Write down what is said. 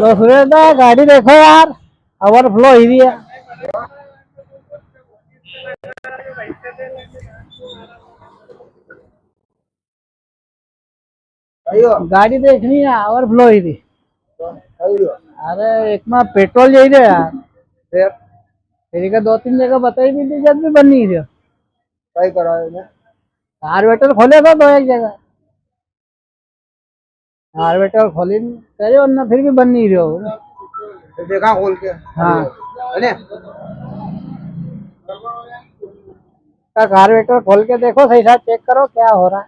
तो सुरेश गाड़ी देखो यार, ओवरफ्लो ही है। गाड़ी देखनी है, ओवरफ्लो ही थी। अरे एक में पेट्रोल यही रे यार, फिर का 2-3 जगह बताई भी थी, जब भी बन नहीं रही। सही करा है कार्बेटर खोले था तो एक जगह, कार्बेटर खोली करे वरना फिर भी बन नहीं रही हो। देखा खोल के। हाँ अरे कार्बेटर खोल के देखो, सही साथ चेक करो क्या हो रहा है।